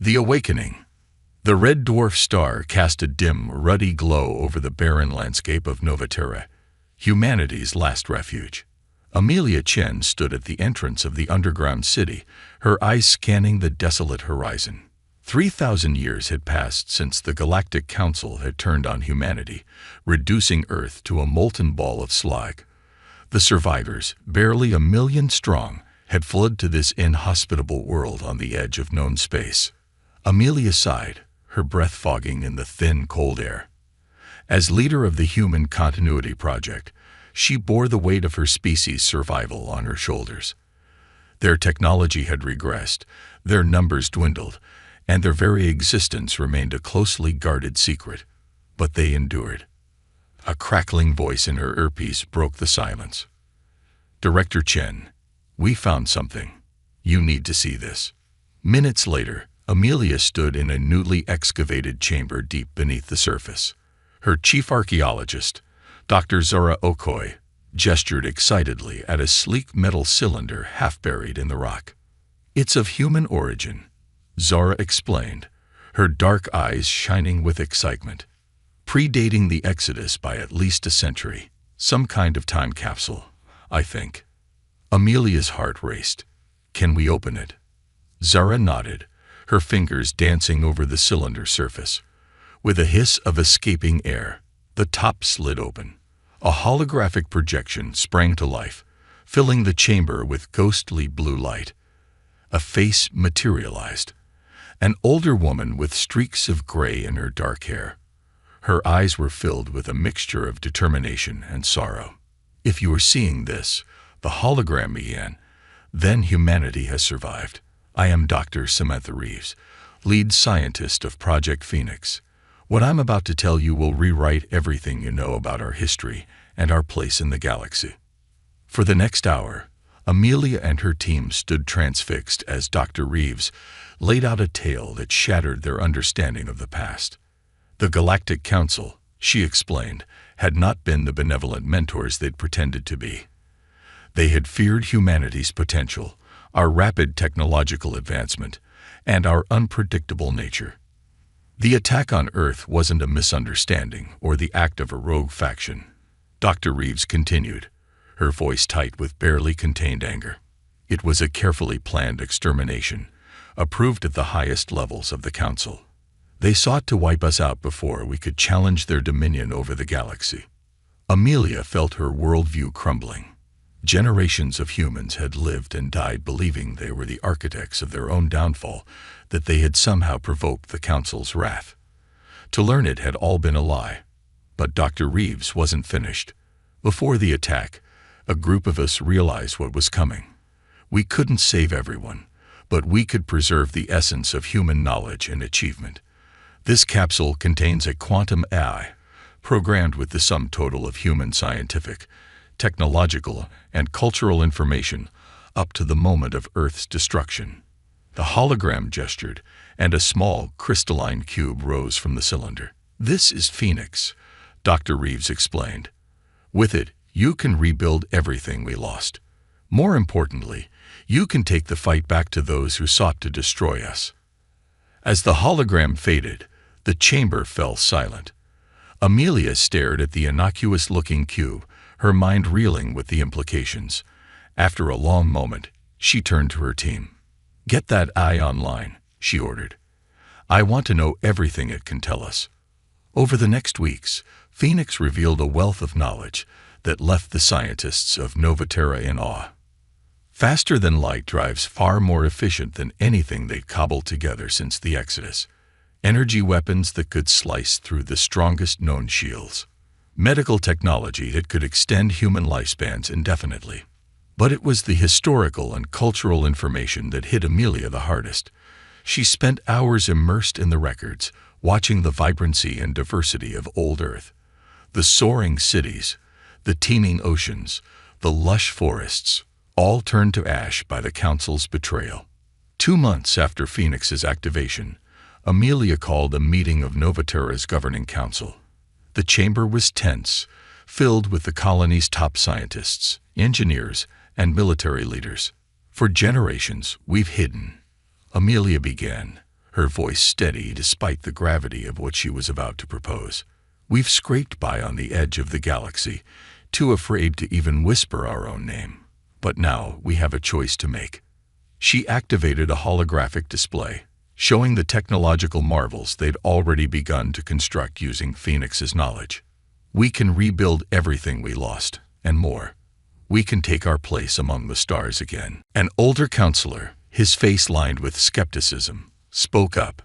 The Awakening. The red dwarf star cast a dim, ruddy glow over the barren landscape of Novaterra, humanity's last refuge. Amelia Chen stood at the entrance of the underground city, her eyes scanning the desolate horizon. 3,000 years had passed since the Galactic Council had turned on humanity, reducing Earth to a molten ball of slag. The survivors, barely 1,000,000 strong, had fled to this inhospitable world on the edge of known space. Amelia sighed, her breath fogging in the thin, cold air. As leader of the Human Continuity Project, she bore the weight of her species' survival on her shoulders. Their technology had regressed, their numbers dwindled, and their very existence remained a closely guarded secret. But they endured. A crackling voice in her earpiece broke the silence. "Director Chen, we found something. You need to see this." Minutes later, Amelia stood in a newly excavated chamber deep beneath the surface. Her chief archaeologist, Dr. Zora Okoye, gestured excitedly at a sleek metal cylinder half buried in the rock. "It's of human origin," Zora explained, her dark eyes shining with excitement. "Predating the Exodus by at least a century. Some kind of time capsule, I think." Amelia's heart raced. "Can we open it?" Zara nodded, her fingers dancing over the cylinder surface. With a hiss of escaping air, the top slid open. A holographic projection sprang to life, filling the chamber with ghostly blue light. A face materialized. An older woman with streaks of gray in her dark hair. Her eyes were filled with a mixture of determination and sorrow. "If you are seeing this," the hologram began, "then humanity has survived. I am Dr. Samantha Reeves, lead scientist of Project Phoenix. What I'm about to tell you will rewrite everything you know about our history and our place in the galaxy." For the next hour, Amelia and her team stood transfixed as Dr. Reeves laid out a tale that shattered their understanding of the past. The Galactic Council, she explained, had not been the benevolent mentors they'd pretended to be. They had feared humanity's potential, our rapid technological advancement, and our unpredictable nature. The attack on Earth wasn't a misunderstanding or the act of a rogue faction. Dr. Reeves continued, her voice tight with barely contained anger. It was a carefully planned extermination, approved at the highest levels of the Council. They sought to wipe us out before we could challenge their dominion over the galaxy. Amelia felt her worldview crumbling. Generations of humans had lived and died believing they were the architects of their own downfall, that they had somehow provoked the Council's wrath. To learn it had all been a lie. But Dr. Reeves wasn't finished. Before the attack, a group of us realized what was coming. We couldn't save everyone, but we could preserve the essence of human knowledge and achievement. This capsule contains a quantum AI, programmed with the sum total of human scientific, technological, and cultural information up to the moment of Earth's destruction. The hologram gestured, and a small, crystalline cube rose from the cylinder. "This is Phoenix," Dr. Reeves explained. "With it, you can rebuild everything we lost. More importantly, you can take the fight back to those who sought to destroy us." As the hologram faded, the chamber fell silent. Amelia stared at the innocuous-looking cube, her mind reeling with the implications. After a long moment, she turned to her team. "Get that eye online," she ordered. "I want to know everything it can tell us." Over the next weeks, Phoenix revealed a wealth of knowledge that left the scientists of Novaterra in awe. Faster than light drives far more efficient than anything they'd cobbled together since the Exodus. Energy weapons that could slice through the strongest known shields. Medical technology that could extend human lifespans indefinitely. But it was the historical and cultural information that hit Amelia the hardest. She spent hours immersed in the records, watching the vibrancy and diversity of old Earth. The soaring cities, the teeming oceans, the lush forests, all turned to ash by the Council's betrayal. 2 months after Phoenix's activation, Amelia called a meeting of Novaterra's governing council. The chamber was tense, filled with the colony's top scientists, engineers, and military leaders. "For generations, we've hidden," Amelia began, her voice steady despite the gravity of what she was about to propose. "We've scraped by on the edge of the galaxy, too afraid to even whisper our own name. But now we have a choice to make." She activated a holographic display, showing the technological marvels they'd already begun to construct using Phoenix's knowledge. "We can rebuild everything we lost, and more. We can take our place among the stars again." An older counselor, his face lined with skepticism, spoke up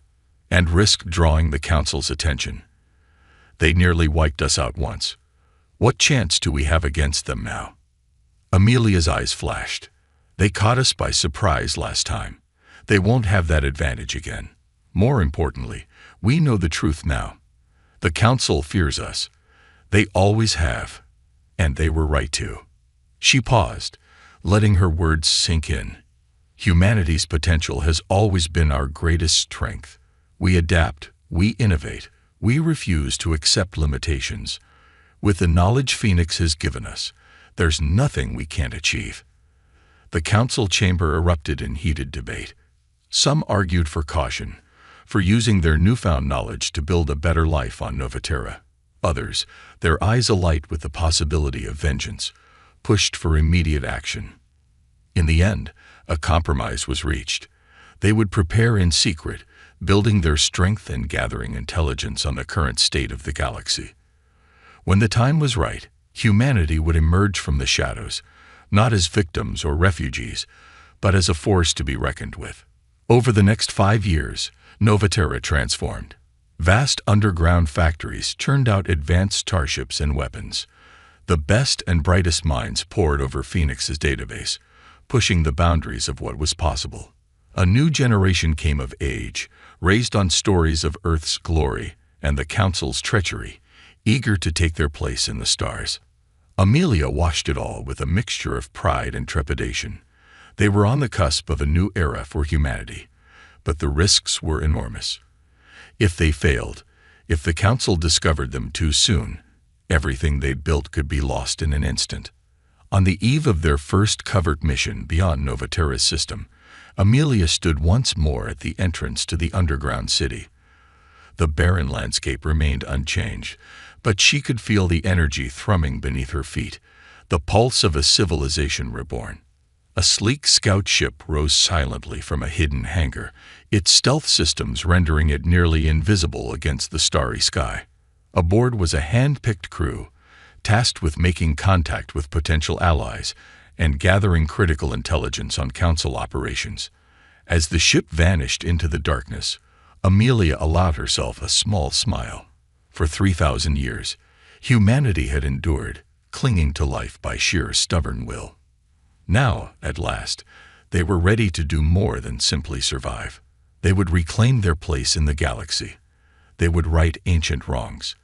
and risked drawing the council's attention. "They nearly wiped us out once. What chance do we have against them now?" Amelia's eyes flashed. "They caught us by surprise last time. They won't have that advantage again. More importantly, we know the truth now. The council fears us. They always have. And they were right to." She paused, letting her words sink in. "Humanity's potential has always been our greatest strength. We adapt, we innovate, we refuse to accept limitations. With the knowledge Phoenix has given us, there's nothing we can't achieve." The council chamber erupted in heated debate. Some argued for caution, for using their newfound knowledge to build a better life on Novaterra. Others, their eyes alight with the possibility of vengeance, pushed for immediate action. In the end, a compromise was reached. They would prepare in secret, building their strength and gathering intelligence on the current state of the galaxy. When the time was right, humanity would emerge from the shadows, not as victims or refugees, but as a force to be reckoned with. Over the next 5 years, Novaterra transformed. Vast underground factories churned out advanced starships and weapons. The best and brightest minds poured over Phoenix's database, pushing the boundaries of what was possible. A new generation came of age, raised on stories of Earth's glory and the Council's treachery, eager to take their place in the stars. Amelia watched it all with a mixture of pride and trepidation. They were on the cusp of a new era for humanity, but the risks were enormous. If they failed, if the Council discovered them too soon, everything they'd built could be lost in an instant. On the eve of their first covert mission beyond Novaterra's system, Amelia stood once more at the entrance to the underground city. The barren landscape remained unchanged, but she could feel the energy thrumming beneath her feet, the pulse of a civilization reborn. A sleek scout ship rose silently from a hidden hangar, its stealth systems rendering it nearly invisible against the starry sky. Aboard was a hand-picked crew, tasked with making contact with potential allies and gathering critical intelligence on Council operations. As the ship vanished into the darkness, Amelia allowed herself a small smile. For 3,000 years, humanity had endured, clinging to life by sheer stubborn will. Now, at last, they were ready to do more than simply survive. They would reclaim their place in the galaxy. They would right ancient wrongs.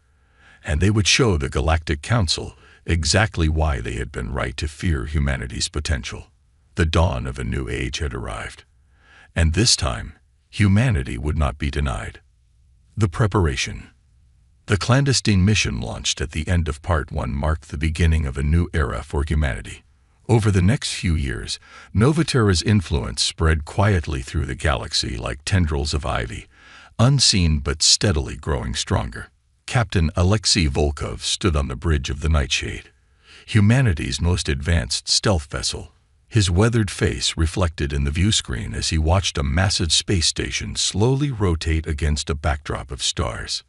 And they would show the Galactic Council exactly why they had been right to fear humanity's potential. The dawn of a new age had arrived. And this time, humanity would not be denied. The preparation. The clandestine mission launched at the end of Part 1 marked the beginning of a new era for humanity. Over the next few years, Novaterra's influence spread quietly through the galaxy like tendrils of ivy, unseen but steadily growing stronger. Captain Alexei Volkov stood on the bridge of the Nightshade, humanity's most advanced stealth vessel. His weathered face reflected in the view screen as he watched a massive space station slowly rotate against a backdrop of stars.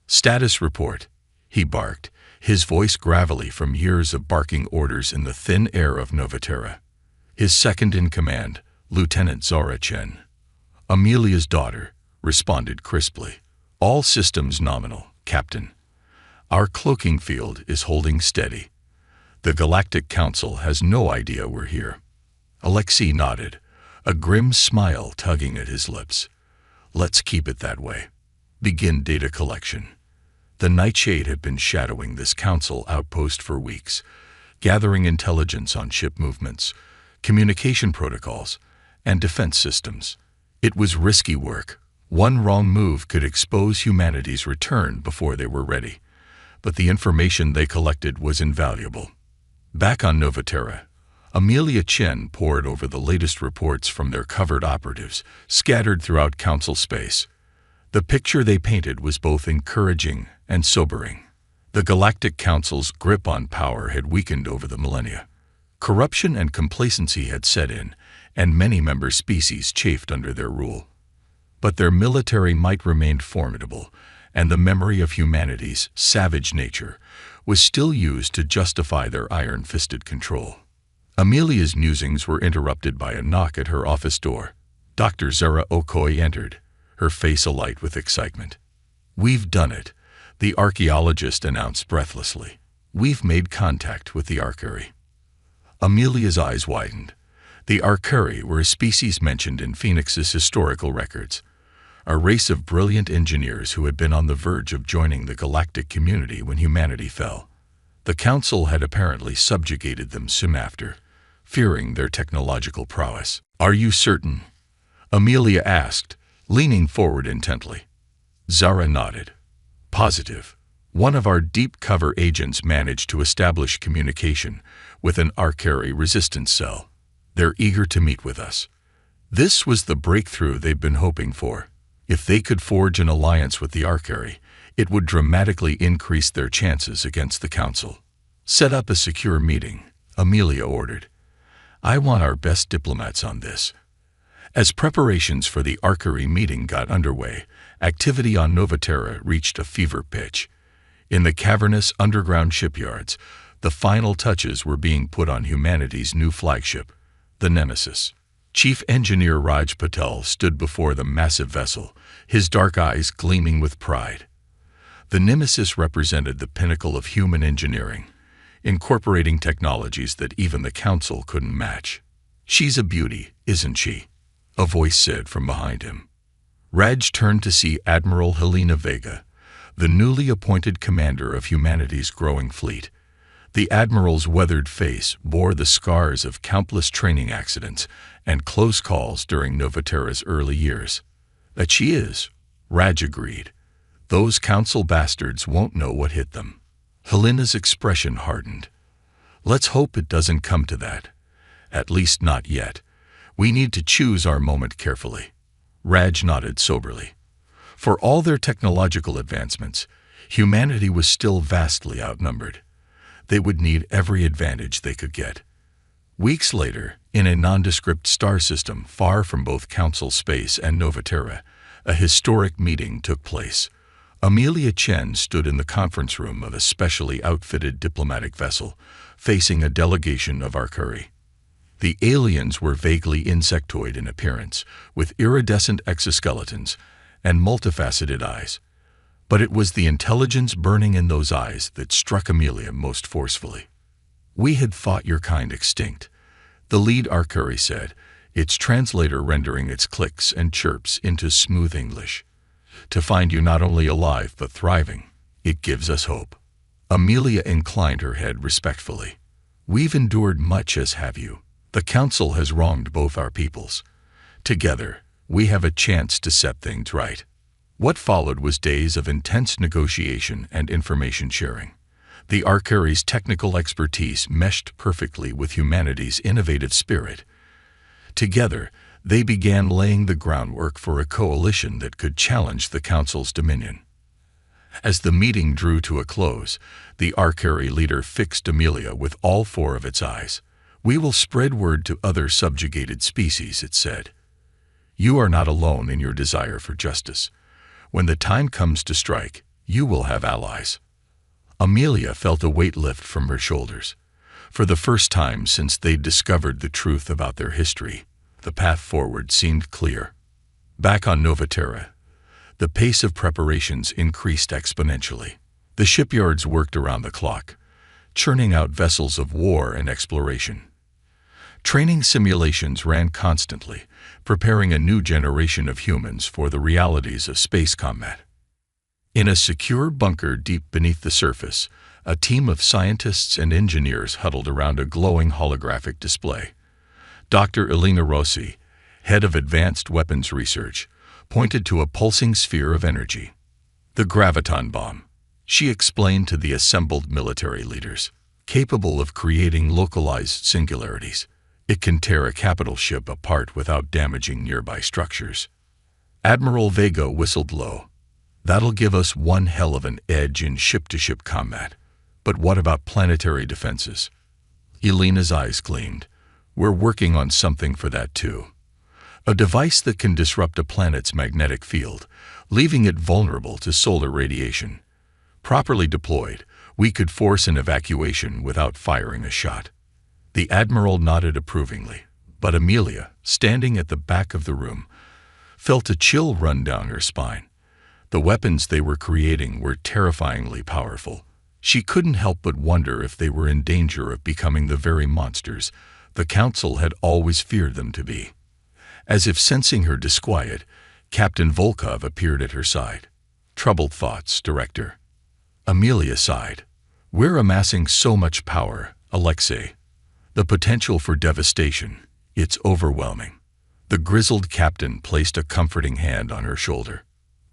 "Status report," he barked, his voice gravelly from years of barking orders in the thin air of Novaterra. His second-in-command, Lieutenant Zara Chen, Amelia's daughter, responded crisply. "All systems nominal, Captain. Our cloaking field is holding steady. The Galactic Council has no idea we're here." Alexei nodded, a grim smile tugging at his lips. "Let's keep it that way. Begin data collection." The Nightshade had been shadowing this Council outpost for weeks, gathering intelligence on ship movements, communication protocols, and defense systems. It was risky work. One wrong move could expose humanity's return before they were ready, but the information they collected was invaluable. Back on Novaterra, Amelia Chen pored over the latest reports from their covered operatives, scattered throughout council space. The picture they painted was both encouraging and sobering. The Galactic Council's grip on power had weakened over the millennia. Corruption and complacency had set in, and many member species chafed under their rule. But their military might remained formidable, and the memory of humanity's savage nature was still used to justify their iron-fisted control. Amelia's musings were interrupted by a knock at her office door. Dr. Zara Okoye entered, her face alight with excitement. "We've done it," the archaeologist announced breathlessly. "We've made contact with the Arcari." Amelia's eyes widened. The Arcari were a species mentioned in Phoenix's historical records, a race of brilliant engineers who had been on the verge of joining the galactic community when humanity fell. The Council had apparently subjugated them soon after, fearing their technological prowess. "Are you certain?" Amelia asked, leaning forward intently. Zara nodded. "Positive. One of our deep cover agents managed to establish communication with an Arcari resistance cell. They're eager to meet with us." This was the breakthrough they'd been hoping for. If they could forge an alliance with the Arcari, it would dramatically increase their chances against the Council. "Set up a secure meeting," Amelia ordered. "I want our best diplomats on this." As preparations for the Arcari meeting got underway, activity on Novaterra reached a fever pitch. In the cavernous underground shipyards, the final touches were being put on humanity's new flagship, the Nemesis. Chief Engineer Raj Patel stood before the massive vessel, his dark eyes gleaming with pride. The Nemesis represented the pinnacle of human engineering, incorporating technologies that even the Council couldn't match. "She's a beauty, isn't she?" a voice said from behind him. Raj turned to see Admiral Helena Vega, the newly appointed commander of humanity's growing fleet. The Admiral's weathered face bore the scars of countless training accidents and close calls during Novaterra's early years. "That she is," Raj agreed. "Those Council bastards won't know what hit them." Helena's expression hardened. "Let's hope it doesn't come to that. At least not yet. We need to choose our moment carefully." Raj nodded soberly. For all their technological advancements, humanity was still vastly outnumbered. They would need every advantage they could get. Weeks later, in a nondescript star system far from both Council space and Novaterra, a historic meeting took place. Amelia Chen stood in the conference room of a specially outfitted diplomatic vessel, facing a delegation of Arcari. The aliens were vaguely insectoid in appearance, with iridescent exoskeletons and multifaceted eyes. But it was the intelligence burning in those eyes that struck Amelia most forcefully. "We had thought your kind extinct," the lead Arcari said, its translator rendering its clicks and chirps into smooth English. "To find you not only alive but thriving, it gives us hope." Amelia inclined her head respectfully. "We've endured much, as have you. The Council has wronged both our peoples. Together, we have a chance to set things right." What followed was days of intense negotiation and information sharing. The Arcari's technical expertise meshed perfectly with humanity's innovative spirit. Together, they began laying the groundwork for a coalition that could challenge the Council's dominion. As the meeting drew to a close, the Arcari leader fixed Amelia with all four of its eyes. "We will spread word to other subjugated species," it said. "You are not alone in your desire for justice. When the time comes to strike, you will have allies." Amelia felt a weight lift from her shoulders. For the first time since they'd discovered the truth about their history, the path forward seemed clear. Back on Novaterra, the pace of preparations increased exponentially. The shipyards worked around the clock, churning out vessels of war and exploration. Training simulations ran constantly, preparing a new generation of humans for the realities of space combat. In a secure bunker deep beneath the surface, a team of scientists and engineers huddled around a glowing holographic display. Dr. Elena Rossi, head of advanced weapons research, pointed to a pulsing sphere of energy. "The graviton bomb," she explained to the assembled military leaders. capable of creating localized singularities. It can tear a capital ship apart without damaging nearby structures. Admiral Vega whistled low. That'll give us one hell of an edge in ship-to-ship combat. But what about planetary defenses? Elena's eyes gleamed. We're working on something for that too. A device that can disrupt a planet's magnetic field, leaving it vulnerable to solar radiation. Properly deployed, we could force an evacuation without firing a shot. The Admiral nodded approvingly, but Amelia, standing at the back of the room, felt a chill run down her spine. The weapons they were creating were terrifyingly powerful. She couldn't help but wonder if they were in danger of becoming the very monsters the Council had always feared them to be. As if sensing her disquiet, Captain Volkov appeared at her side. Troubled thoughts, Director. Amelia sighed. We're amassing so much power, Alexei. The potential for devastation, it's overwhelming. The grizzled captain placed a comforting hand on her shoulder.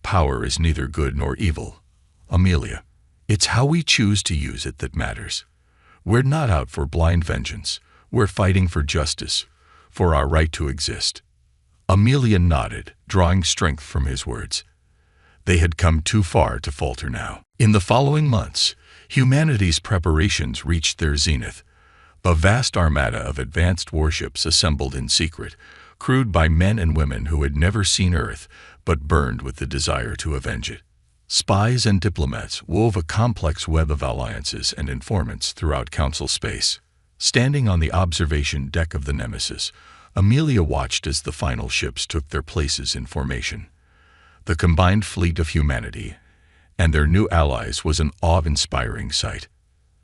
Power is neither good nor evil, Amelia. It's how we choose to use it that matters. We're not out for blind vengeance. We're fighting for justice, for our right to exist. Amelia nodded, drawing strength from his words. They had come too far to falter now. In the following months, humanity's preparations reached their zenith. A vast armada of advanced warships assembled in secret, crewed by men and women who had never seen Earth but burned with the desire to avenge it. Spies and diplomats wove a complex web of alliances and informants throughout Council space. Standing on the observation deck of the Nemesis, Amelia watched as the final ships took their places in formation. The combined fleet of humanity and their new allies was an awe-inspiring sight.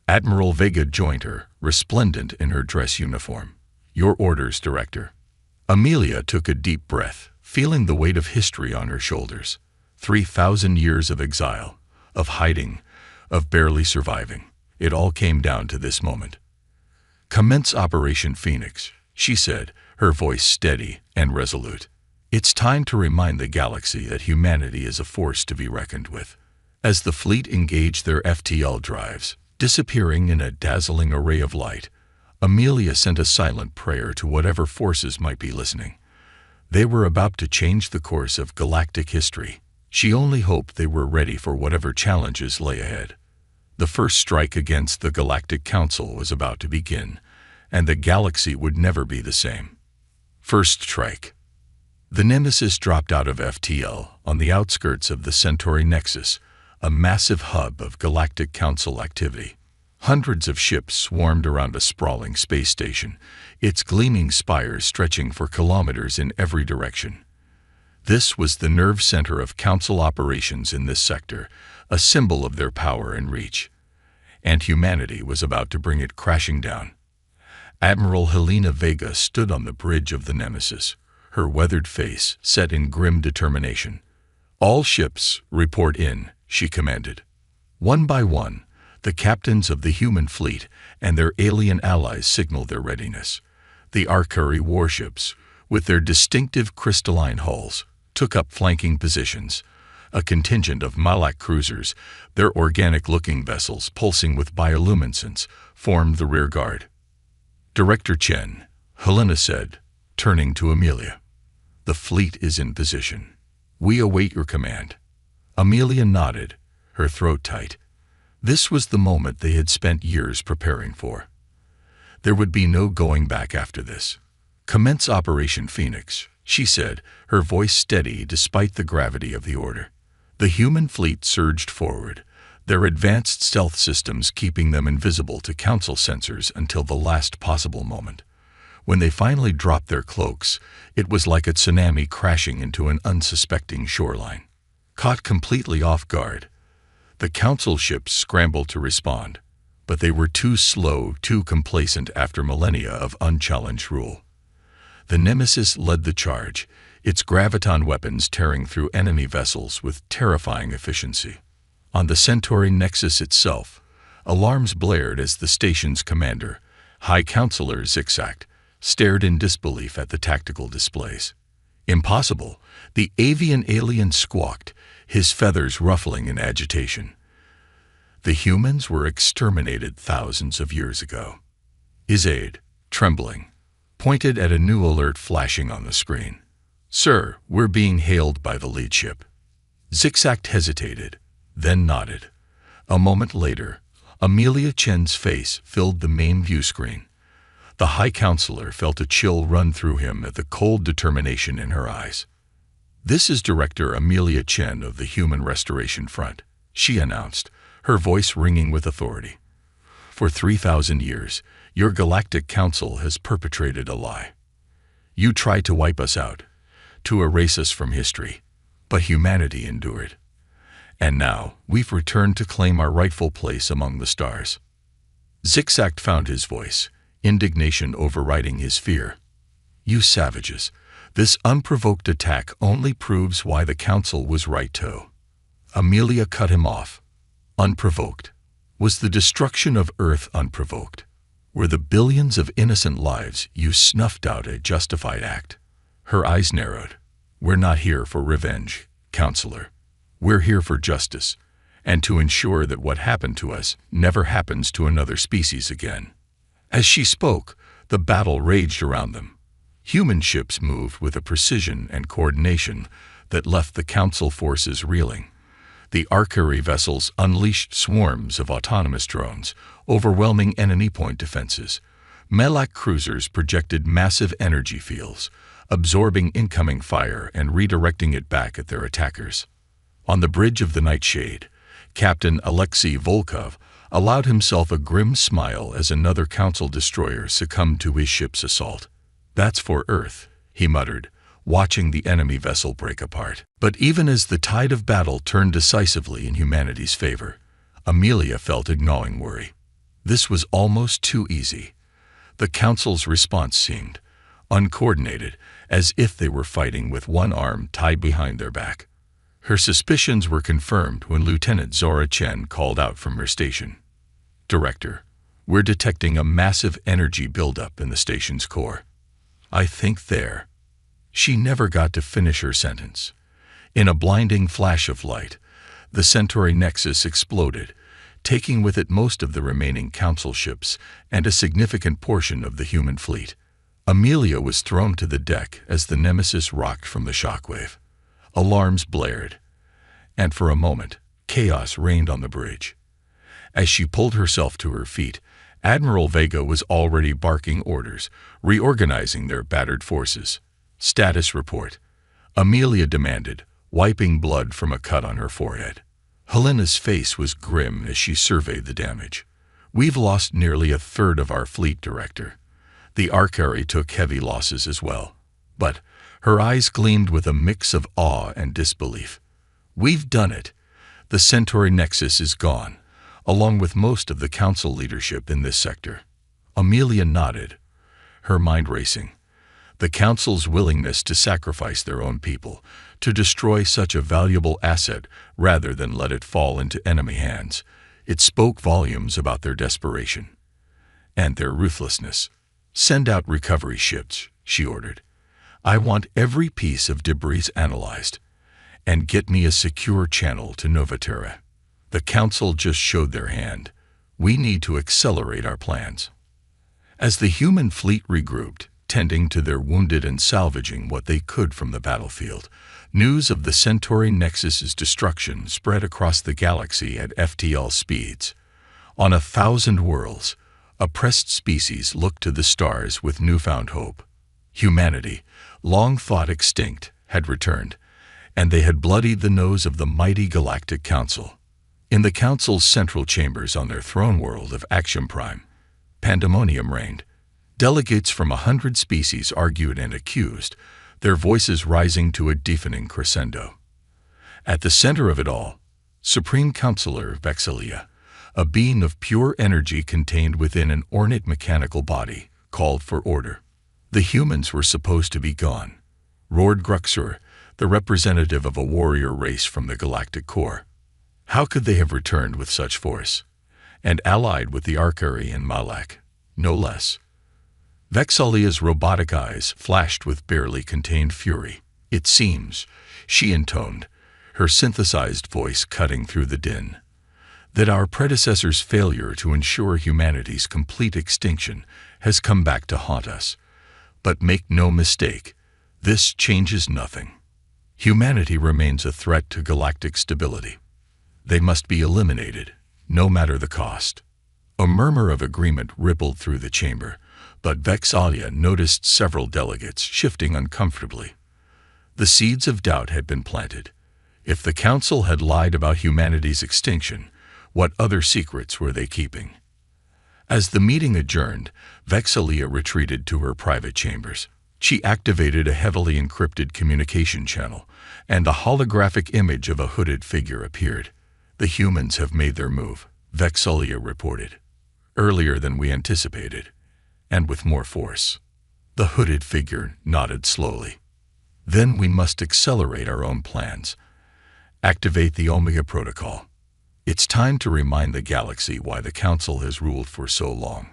Admiral Vega joined her, resplendent in her dress uniform. Your orders, Director. Amelia took a deep breath, feeling the weight of history on her shoulders. 3,000 years of exile, of hiding, of barely surviving. It all came down to this moment. Commence Operation Phoenix, she said, her voice steady and resolute. It's time to remind the galaxy that humanity is a force to be reckoned with. As the fleet engaged their FTL drives, disappearing in a dazzling array of light, Amelia sent a silent prayer to whatever forces might be listening. They were about to change the course of galactic history. She only hoped they were ready for whatever challenges lay ahead. The first strike against the Galactic Council was about to begin, and the galaxy would never be the same. First strike. The Nemesis dropped out of FTL on the outskirts of the Centauri Nexus, a massive hub of Galactic Council activity. Hundreds of ships swarmed around a sprawling space station, its gleaming spires stretching for kilometers in every direction. This was the nerve center of Council operations in this sector, a symbol of their power and reach. And humanity was about to bring it crashing down. Admiral Helena Vega stood on the bridge of the Nemesis, her weathered face set in grim determination. All ships, report in, she commanded. One by one, the captains of the human fleet and their alien allies signaled their readiness. The Arcuri warships, with their distinctive crystalline hulls, took up flanking positions. A contingent of Malak cruisers, their organic-looking vessels pulsing with bioluminescence, formed the rear guard. Director Chen, Helena said, turning to Amelia. The fleet is in position. We await your command. Amelia nodded, her throat tight. This was the moment they had spent years preparing for. There would be no going back after this. Commence Operation Phoenix, she said, her voice steady despite the gravity of the order. The human fleet surged forward, their advanced stealth systems keeping them invisible to Council sensors until the last possible moment. When they finally dropped their cloaks, it was like a tsunami crashing into an unsuspecting shoreline. Caught completely off guard, the Council ships scrambled to respond, but they were too slow, too complacent after millennia of unchallenged rule. The Nemesis led the charge, its graviton weapons tearing through enemy vessels with terrifying efficiency. On the Centauri Nexus itself, alarms blared as the station's commander, High Counselor Zigzag, stared in disbelief at the tactical displays. Impossible, the avian alien squawked, his feathers ruffling in agitation. The humans were exterminated thousands of years ago. His aide, trembling, pointed at a new alert flashing on the screen. "Sir, we're being hailed by the lead ship." Zigzag hesitated, then nodded. A moment later, Amelia Chen's face filled the main view screen. The High Counselor felt a chill run through him at the cold determination in her eyes. "This is Director Amelia Chen of the Human Restoration Front," she announced, her voice ringing with authority. "For 3,000 years, your Galactic Council has perpetrated a lie. You tried to wipe us out, to erase us from history, but humanity endured. And now, we've returned to claim our rightful place among the stars." Zigzag found his voice, indignation overriding his fear. "You savages, this unprovoked attack only proves why the Council was right to." Amelia cut him off. Unprovoked. Was the destruction of Earth unprovoked? Were the billions of innocent lives you snuffed out a justified act? Her eyes narrowed. "We're not here for revenge, Counselor. We're here for justice, and to ensure that what happened to us never happens to another species again." As she spoke, the battle raged around them. Human ships moved with a precision and coordination that left the Council forces reeling. The archery vessels unleashed swarms of autonomous drones, overwhelming enemy point defenses. Melak cruisers projected massive energy fields, absorbing incoming fire and redirecting it back at their attackers. On the bridge of the Nightshade, Captain Alexei Volkov allowed himself a grim smile as another Council destroyer succumbed to his ship's assault. "That's for Earth," he muttered, watching the enemy vessel break apart. But even as the tide of battle turned decisively in humanity's favor, Amelia felt a gnawing worry. This was almost too easy. The Council's response seemed uncoordinated, as if they were fighting with one arm tied behind their back. Her suspicions were confirmed when Lieutenant Zora Chen called out from her station. "Director, we're detecting a massive energy buildup in the station's core. I think there." She never got to finish her sentence. In a blinding flash of light, the Centauri Nexus exploded, taking with it most of the remaining Council ships and a significant portion of the human fleet. Amelia was thrown to the deck as the Nemesis rocked from the shockwave. Alarms blared, and for a moment, chaos reigned on the bridge. As she pulled herself to her feet, Admiral Vega was already barking orders, reorganizing their battered forces. "Status report," Amelia demanded, wiping blood from a cut on her forehead. Helena's face was grim as she surveyed the damage. "We've lost nearly a third of our fleet, Director." The archery took heavy losses as well, but her eyes gleamed with a mix of awe and disbelief. "We've done it. The Centauri Nexus is gone, along with most of the Council leadership in this sector." Amelia nodded, her mind racing. The Council's willingness to sacrifice their own people, to destroy such a valuable asset rather than let it fall into enemy hands, it spoke volumes about their desperation and their ruthlessness. "Send out recovery ships," she ordered. "I want every piece of debris analyzed, and get me a secure channel to Novaterra." The Council just showed their hand. "We need to accelerate our plans." As the human fleet regrouped, tending to their wounded and salvaging what they could from the battlefield, news of the Centauri Nexus's destruction spread across the galaxy at FTL speeds. On 1,000 worlds, oppressed species looked to the stars with newfound hope. Humanity, long thought extinct, had returned, and they had bloodied the nose of the mighty Galactic Council. In the Council's central chambers on their throne world of Action Prime, pandemonium reigned. Delegates from 100 species argued and accused, their voices rising to a deafening crescendo. At the center of it all, Supreme Counselor Vexalia, a being of pure energy contained within an ornate mechanical body, called for order. The humans were supposed to be gone, roared Gruxur, the representative of a warrior race from the galactic core. How could they have returned with such force, and allied with the Arcari and Malak, no less? Vexalia's robotic eyes flashed with barely contained fury. "It seems," she intoned, her synthesized voice cutting through the din, that our predecessors' failure to ensure humanity's complete extinction has come back to haunt us. But make no mistake, this changes nothing. Humanity remains a threat to galactic stability. They must be eliminated, no matter the cost. A murmur of agreement rippled through the chamber, but Vex'ahlia noticed several delegates shifting uncomfortably. The seeds of doubt had been planted. If the Council had lied about humanity's extinction, what other secrets were they keeping? As the meeting adjourned, Vex'ahlia retreated to her private chambers. She activated a heavily encrypted communication channel, and a holographic image of a hooded figure appeared. "The humans have made their move," Vex'ahlia reported. "Earlier than we anticipated, and with more force." The hooded figure nodded slowly. "Then we must accelerate our own plans. Activate the Omega Protocol. It's time to remind the galaxy why the Council has ruled for so long."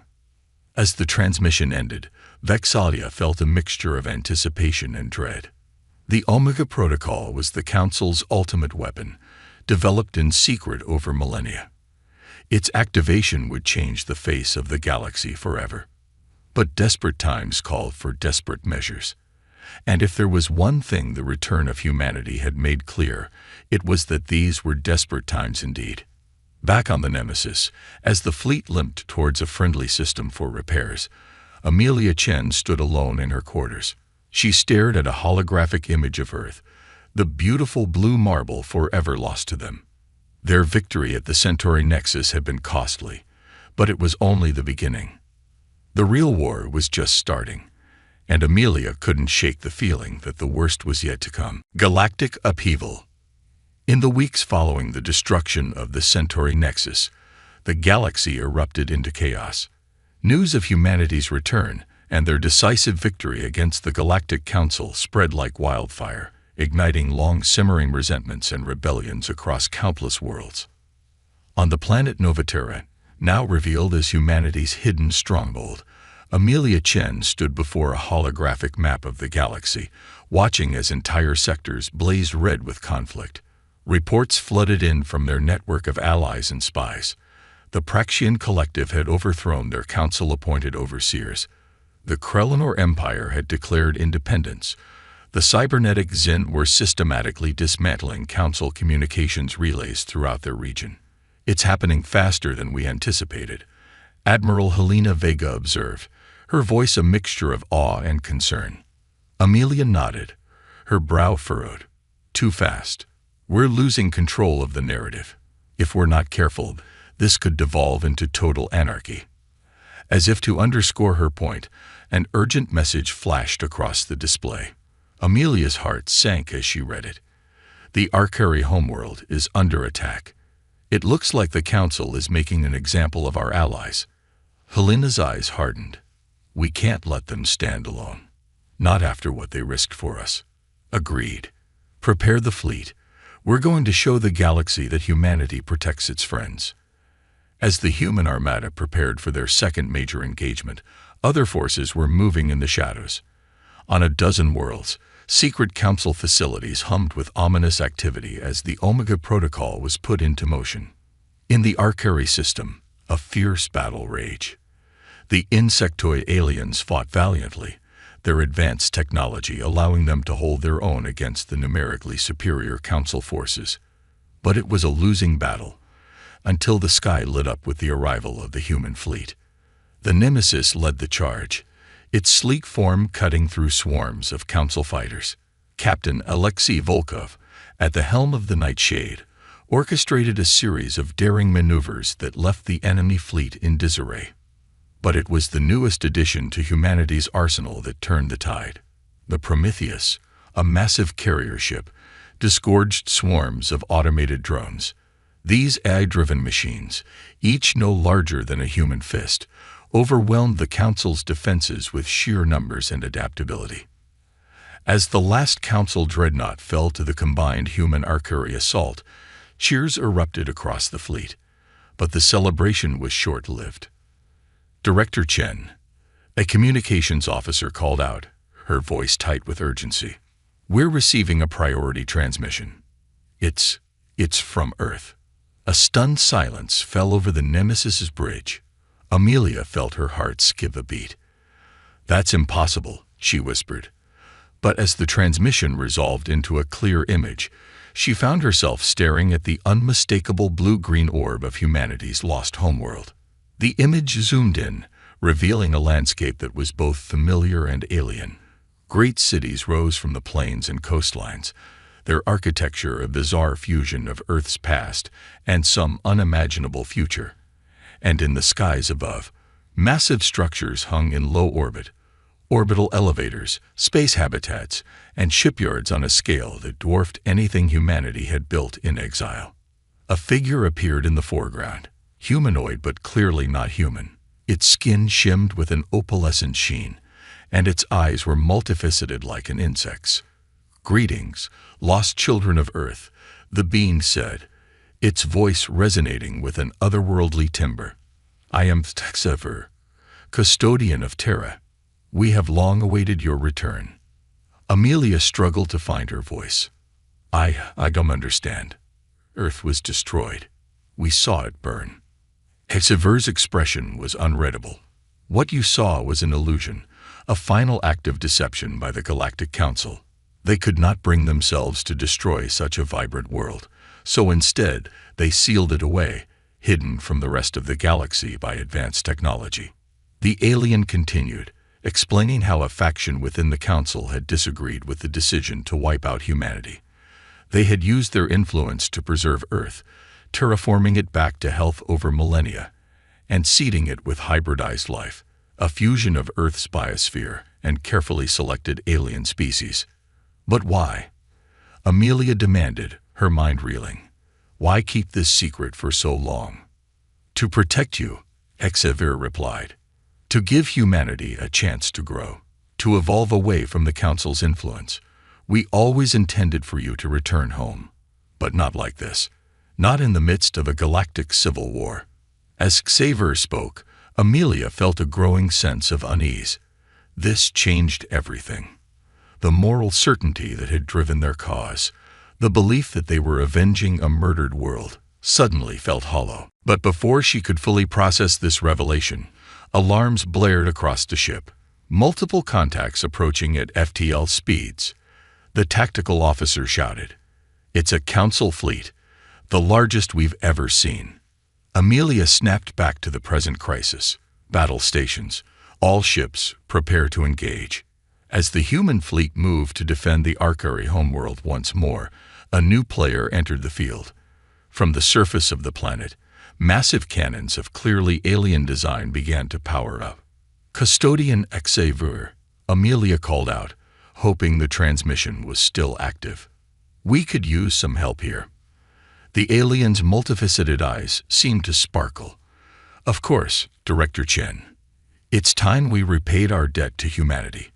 As the transmission ended, Vex'ahlia felt a mixture of anticipation and dread. The Omega Protocol was the Council's ultimate weapon, developed in secret over millennia. Its activation would change the face of the galaxy forever. But desperate times called for desperate measures. And if there was one thing the return of humanity had made clear, it was that these were desperate times indeed. Back on the Nemesis, as the fleet limped towards a friendly system for repairs, Amelia Chen stood alone in her quarters. She stared at a holographic image of Earth, the beautiful blue marble forever lost to them. Their victory at the Centauri Nexus had been costly, but it was only the beginning. The real war was just starting, and Amelia couldn't shake the feeling that the worst was yet to come. Galactic upheaval. In the weeks following the destruction of the Centauri Nexus, the galaxy erupted into chaos. News of humanity's return and their decisive victory against the Galactic Council spread like wildfire, igniting long-simmering resentments and rebellions across countless worlds. On the planet Novaterra, now revealed as humanity's hidden stronghold, Amelia Chen stood before a holographic map of the galaxy, watching as entire sectors blazed red with conflict. Reports flooded in from their network of allies and spies. The Praxian Collective had overthrown their council-appointed overseers. The Krelenor Empire had declared independence. The cybernetic Xin were systematically dismantling council communications relays throughout their region. "It's happening faster than we anticipated," Admiral Helena Vega observed, her voice a mixture of awe and concern. Amelia nodded, her brow furrowed. "Too fast. We're losing control of the narrative. If we're not careful, this could devolve into total anarchy." As if to underscore her point, an urgent message flashed across the display. Amelia's heart sank as she read it. "The Arcari homeworld is under attack. It looks like the Council is making an example of our allies." Helena's eyes hardened. "We can't let them stand alone. Not after what they risked for us." "Agreed. Prepare the fleet. We're going to show the galaxy that humanity protects its friends." As the human armada prepared for their second major engagement, other forces were moving in the shadows. On a dozen worlds, secret council facilities hummed with ominous activity as the Omega Protocol was put into motion. In the Arcari system, a fierce battle raged. The insectoid aliens fought valiantly, their advanced technology allowing them to hold their own against the numerically superior council forces. But it was a losing battle, until the sky lit up with the arrival of the human fleet. The Nemesis led the charge, its sleek form cutting through swarms of council fighters. Captain Alexei Volkov, at the helm of the Nightshade, orchestrated a series of daring maneuvers that left the enemy fleet in disarray. But it was the newest addition to humanity's arsenal that turned the tide. The Prometheus, a massive carrier ship, disgorged swarms of automated drones. These AI-driven machines, each no larger than a human fist, overwhelmed the Council's defenses with sheer numbers and adaptability. As the last Council dreadnought fell to the combined human Arcari assault, cheers erupted across the fleet, but the celebration was short-lived. Director Chen, a communications officer, called out, her voice tight with urgency. "We're receiving a priority transmission. It's from Earth." A stunned silence fell over the Nemesis's bridge. Amelia felt her heart skip a beat. "That's impossible," she whispered. But as the transmission resolved into a clear image, she found herself staring at the unmistakable blue-green orb of humanity's lost homeworld. The image zoomed in, revealing a landscape that was both familiar and alien. Great cities rose from the plains and coastlines, their architecture a bizarre fusion of Earth's past and some unimaginable future. And in the skies above, massive structures hung in low orbit, orbital elevators, space habitats, and shipyards on a scale that dwarfed anything humanity had built in exile. A figure appeared in the foreground, humanoid but clearly not human. Its skin shimmed with an opalescent sheen, and its eyes were multifaceted like an insect's. "Greetings, lost children of Earth," the being said, its voice resonating with an otherworldly timbre. "I am HFY, custodian of Terra. We have long awaited your return." Amelia struggled to find her voice. I don't understand. Earth was destroyed. We saw it burn." HFY's expression was unreadable. "What you saw was an illusion, a final act of deception by the Galactic Council. They could not bring themselves to destroy such a vibrant world, so instead they sealed it away, hidden from the rest of the galaxy by advanced technology." The alien continued, explaining how a faction within the Council had disagreed with the decision to wipe out humanity. They had used their influence to preserve Earth, terraforming it back to health over millennia, and seeding it with hybridized life, a fusion of Earth's biosphere and carefully selected alien species. "But why?" Amelia demanded, her mind reeling. "Why keep this secret for so long?" "To protect you," HFY replied. "To give humanity a chance to grow, to evolve away from the Council's influence. We always intended for you to return home. But not like this. Not in the midst of a galactic civil war." As Xavier spoke, Amelia felt a growing sense of unease. This changed everything. The moral certainty that had driven their cause, the belief that they were avenging a murdered world, suddenly felt hollow. But before she could fully process this revelation, alarms blared across the ship. Multiple contacts approaching at FTL speeds. The tactical officer shouted, "It's a Council fleet, the largest we've ever seen." Amelia snapped back to the present crisis. Battle stations. All ships, prepare to engage. As the human fleet moved to defend the Arcari homeworld once more, a new player entered the field. From the surface of the planet, massive cannons of clearly alien design began to power up. "Custodian HFY," Amelia called out, hoping the transmission was still active. "We could use some help here." The alien's multifaceted eyes seemed to sparkle. "Of course, Director Chen. It's time we repaid our debt to humanity.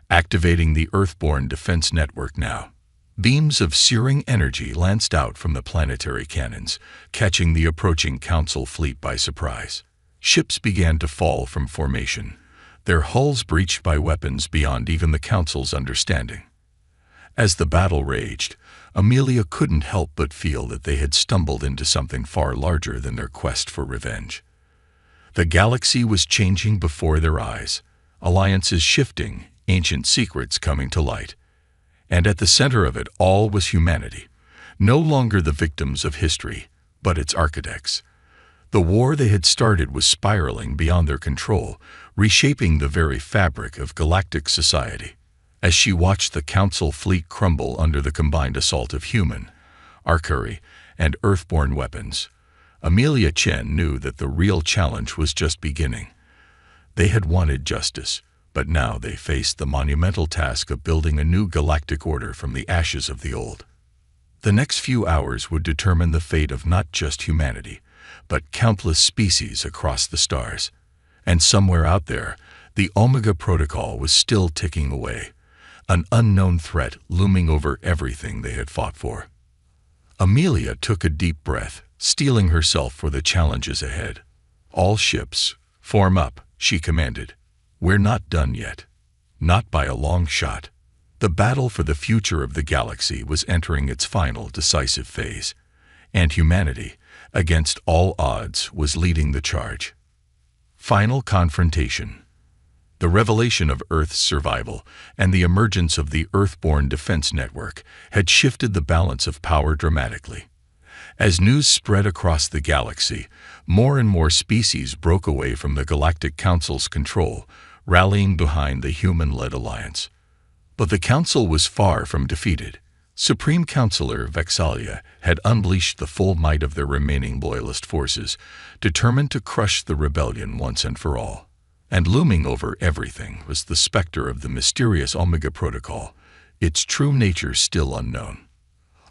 Activating the Earthborne Defense Network now." Beams of searing energy lanced out from the planetary cannons, catching the approaching Council fleet by surprise. Ships began to fall from formation, their hulls breached by weapons beyond even the Council's understanding. As the battle raged, Amelia couldn't help but feel that they had stumbled into something far larger than their quest for revenge. The galaxy was changing before their eyes, alliances shifting, ancient secrets coming to light. And at the center of it all was humanity, no longer the victims of history, but its architects. The war they had started was spiraling beyond their control, reshaping the very fabric of galactic society. As she watched the Council fleet crumble under the combined assault of human, Arcari, and Earthborne weapons, Amelia Chen knew that the real challenge was just beginning. They had wanted justice, but now they faced the monumental task of building a new galactic order from the ashes of the old. The next few hours would determine the fate of not just humanity, but countless species across the stars. And somewhere out there, the Omega Protocol was still ticking away, an unknown threat looming over everything they had fought for. Amelia took a deep breath, steeling herself for the challenges ahead. "All ships, form up," she commanded. "We're not done yet. Not by a long shot." The battle for the future of the galaxy was entering its final decisive phase, and humanity, against all odds, was leading the charge. Final confrontation. The revelation of Earth's survival and the emergence of the Earthborne Defense Network had shifted the balance of power dramatically. As news spread across the galaxy, more and more species broke away from the Galactic Council's control, rallying behind the human-led alliance. But the Council was far from defeated. Supreme Counselor Vexalia had unleashed the full might of their remaining loyalist forces, determined to crush the rebellion once and for all. And looming over everything was the specter of the mysterious Omega Protocol, its true nature still unknown.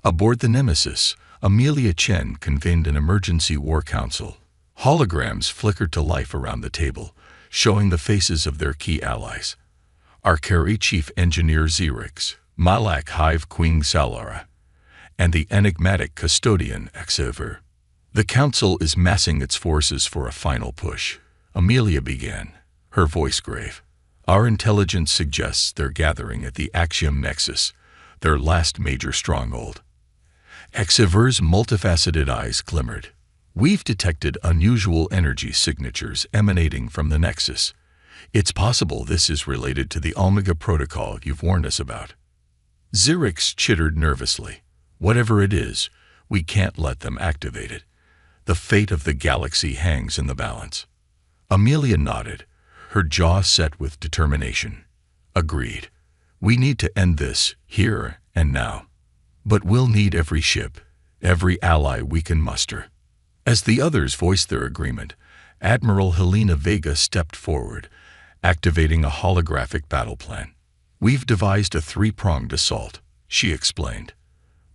Aboard the Nemesis, Amelia Chen convened an emergency war council. Holograms flickered to life around the table, showing the faces of their key allies. Arcari Chief Engineer Xerix, Malak Hive Queen Salara, and the enigmatic custodian HFY. The council is massing its forces for a final push, Amelia began, her voice grave. Our intelligence suggests they're gathering at the Axiom Nexus, their last major stronghold. HFY's multifaceted eyes glimmered. We've detected unusual energy signatures emanating from the Nexus. It's possible this is related to the Omega Protocol you've warned us about. Xerix chittered nervously. Whatever it is, we can't let them activate it. The fate of the galaxy hangs in the balance. Amelia nodded, her jaw set with determination. Agreed. We need to end this, here and now. But we'll need every ship, every ally we can muster. As the others voiced their agreement, Admiral Helena Vega stepped forward, activating a holographic battle plan. We've devised a three-pronged assault, she explained.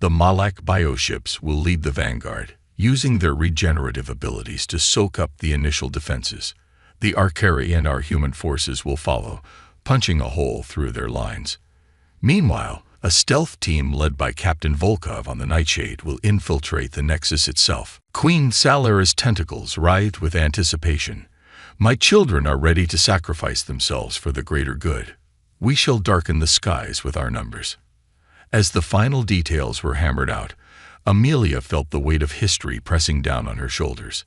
The Malak bioships will lead the vanguard, using their regenerative abilities to soak up the initial defenses. The Arcari and our human forces will follow, punching a hole through their lines. Meanwhile, a stealth team led by Captain Volkov on the Nightshade will infiltrate the Nexus itself. Queen Salara's tentacles writhed with anticipation. My children are ready to sacrifice themselves for the greater good. We shall darken the skies with our numbers. As the final details were hammered out, Amelia felt the weight of history pressing down on her shoulders.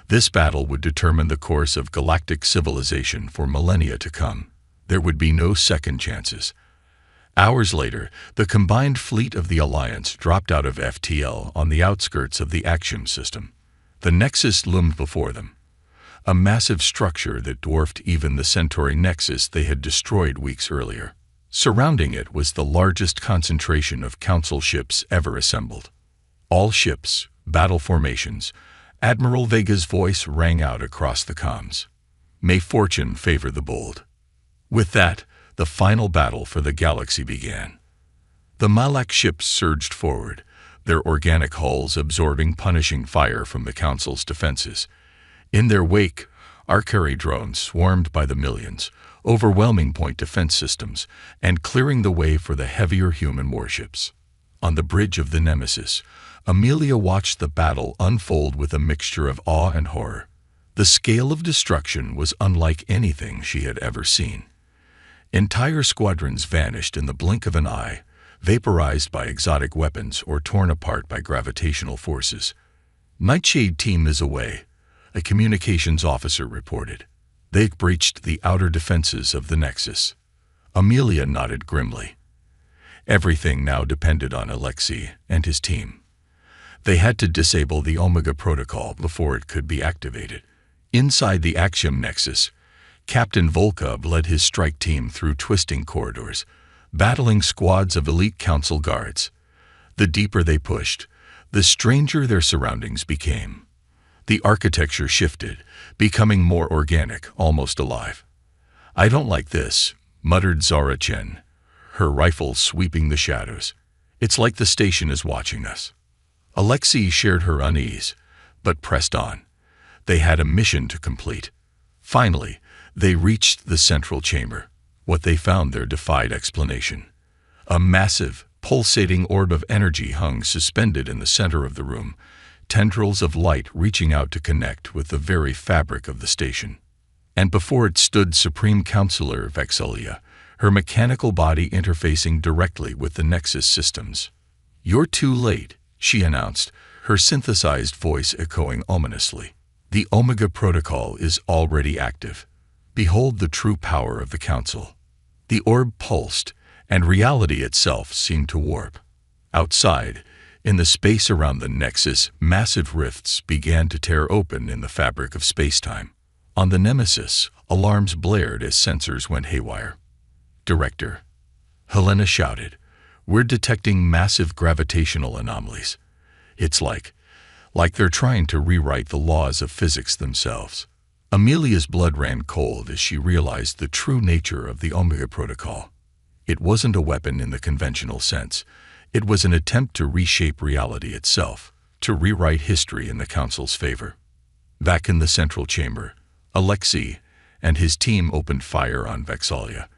This battle would determine the course of galactic civilization for millennia to come. There would be no second chances. Hours later, the combined fleet of the Alliance dropped out of FTL on the outskirts of the Axiom system. The Nexus loomed before them, a massive structure that dwarfed even the Centauri Nexus they had destroyed weeks earlier. Surrounding it was the largest concentration of Council ships ever assembled. All ships, battle formations. Admiral Vega's voice rang out across the comms. May fortune favor the bold. With that, the final battle for the galaxy began. The Malak ships surged forward, their organic hulls absorbing punishing fire from the Council's defenses. In their wake, Arcari drones swarmed by the millions, overwhelming point defense systems and clearing the way for the heavier human warships. On the bridge of the Nemesis, Amelia watched the battle unfold with a mixture of awe and horror. The scale of destruction was unlike anything she had ever seen. Entire squadrons vanished in the blink of an eye, vaporized by exotic weapons or torn apart by gravitational forces. Nightshade team is away, a communications officer reported. They've breached the outer defenses of the Nexus. Amelia nodded grimly. Everything now depended on Alexei and his team. They had to disable the Omega Protocol before it could be activated. Inside the Axiom Nexus, Captain Volkov led his strike team through twisting corridors, battling squads of elite Council guards. The deeper they pushed, the stranger their surroundings became. The architecture shifted, becoming more organic, almost alive. I don't like this, muttered Zara Chen, her rifle sweeping the shadows. It's like the station is watching us. Alexei shared her unease, but pressed on. They had a mission to complete. Finally, they reached the central chamber. What they found there defied explanation. A massive, pulsating orb of energy hung suspended in the center of the room, tendrils of light reaching out to connect with the very fabric of the station. And before it stood Supreme Counselor Vexalia, her mechanical body interfacing directly with the Nexus systems. You're too late, she announced, her synthesized voice echoing ominously. "The Omega Protocol is already active. Behold the true power of the Council." The orb pulsed, and reality itself seemed to warp. Outside, in the space around the Nexus, massive rifts began to tear open in the fabric of spacetime. On the Nemesis, alarms blared as sensors went haywire. "Director," Helena shouted, "we're detecting massive gravitational anomalies. It's like they're trying to rewrite the laws of physics themselves." Amelia's blood ran cold as she realized the true nature of the Omega Protocol. It wasn't a weapon in the conventional sense. It was an attempt to reshape reality itself, to rewrite history in the Council's favor. Back in the central chamber, Alexei and his team opened fire on Vexalia,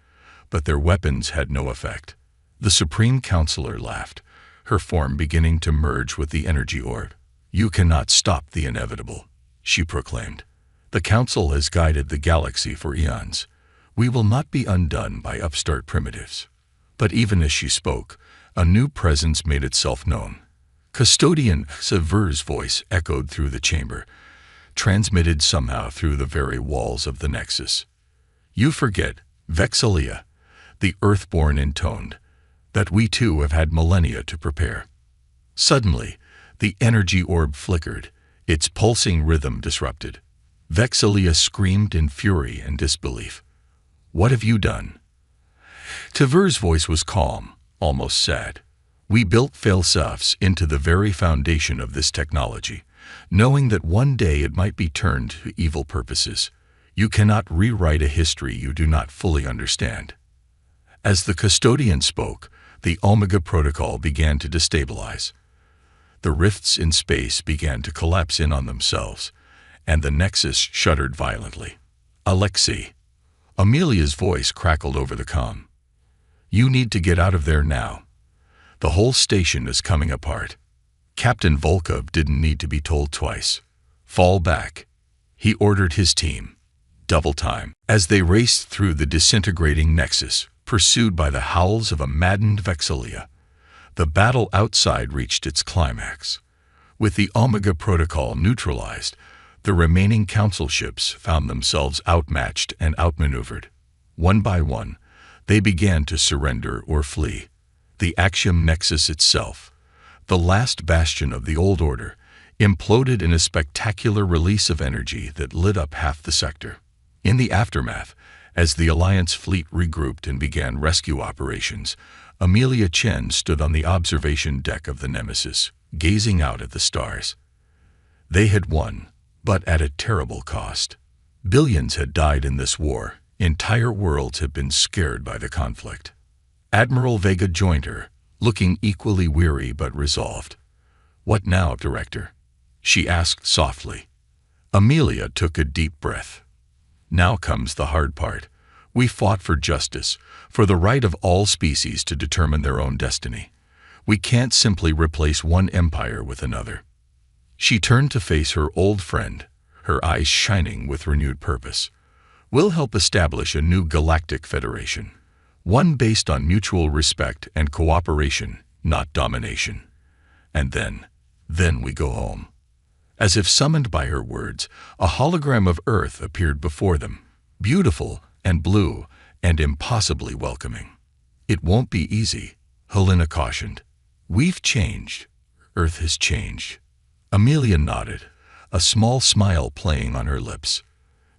but their weapons had no effect. The Supreme Counselor laughed, her form beginning to merge with the energy orb. "You cannot stop the inevitable," she proclaimed. "The Council has guided the galaxy for eons. We will not be undone by upstart primitives." But even as she spoke, a new presence made itself known. Custodian Sever's voice echoed through the chamber, transmitted somehow through the very walls of the Nexus. "You forget, Vexalia," the Earthborn intoned, "that we too have had millennia to prepare." Suddenly, the energy orb flickered, its pulsing rhythm disrupted. Vexalia screamed in fury and disbelief. "What have you done?" Sever's voice was calm, almost sad. "We built failsafes into the very foundation of this technology, knowing that one day it might be turned to evil purposes. You cannot rewrite a history you do not fully understand." As the custodian spoke, the Omega Protocol began to destabilize. The rifts in space began to collapse in on themselves, and the Nexus shuddered violently. "Alexei," Amelia's voice crackled over the comm. "You need to get out of there now. The whole station is coming apart." Captain Volkov didn't need to be told twice. "Fall back," he ordered his team. Double time, as they raced through the disintegrating Nexus, pursued by the howls of a maddened Vexalia. The battle outside reached its climax. With the Omega Protocol neutralized, the remaining Council ships found themselves outmatched and outmaneuvered. One by one, they began to surrender or flee. The Axiom Nexus itself, the last bastion of the old order, imploded in a spectacular release of energy that lit up half the sector. In the aftermath, as the Alliance fleet regrouped and began rescue operations, Amelia Chen stood on the observation deck of the Nemesis, gazing out at the stars. They had won, but at a terrible cost. Billions had died in this war. Entire worlds had been scared by the conflict. Admiral Vega joined her, looking equally weary but resolved. "What now, Director?" she asked softly. Amelia took a deep breath. "Now comes the hard part. We fought for justice, for the right of all species to determine their own destiny. We can't simply replace one empire with another." She turned to face her old friend, her eyes shining with renewed purpose. "We'll help establish a new galactic federation, one based on mutual respect and cooperation, not domination. And then we go home." As if summoned by her words, a hologram of Earth appeared before them, beautiful and blue and impossibly welcoming. "It won't be easy," Helena cautioned. "We've changed. Earth has changed." Amelia nodded, a small smile playing on her lips.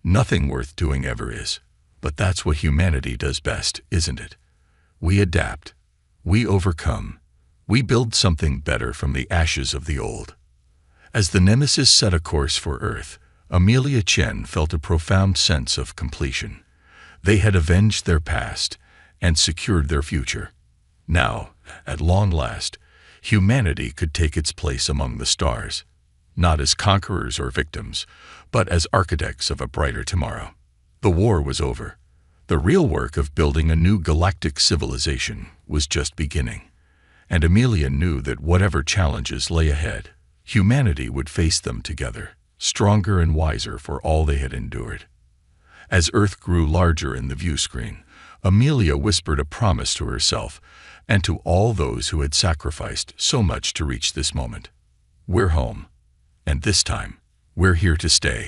"Nothing worth doing ever is. But that's what humanity does best, isn't it? We adapt. We overcome. We build something better from the ashes of the old." As the Nemesis set a course for Earth, Amelia Chen felt a profound sense of completion. They had avenged their past and secured their future. Now, at long last, humanity could take its place among the stars, not as conquerors or victims, but as architects of a brighter tomorrow. The war was over. The real work of building a new galactic civilization was just beginning, and Amelia knew that whatever challenges lay ahead, humanity would face them together, stronger and wiser for all they had endured. As Earth grew larger in the view screen, Amelia whispered a promise to herself and to all those who had sacrificed so much to reach this moment. We're home. And this time, we're here to stay.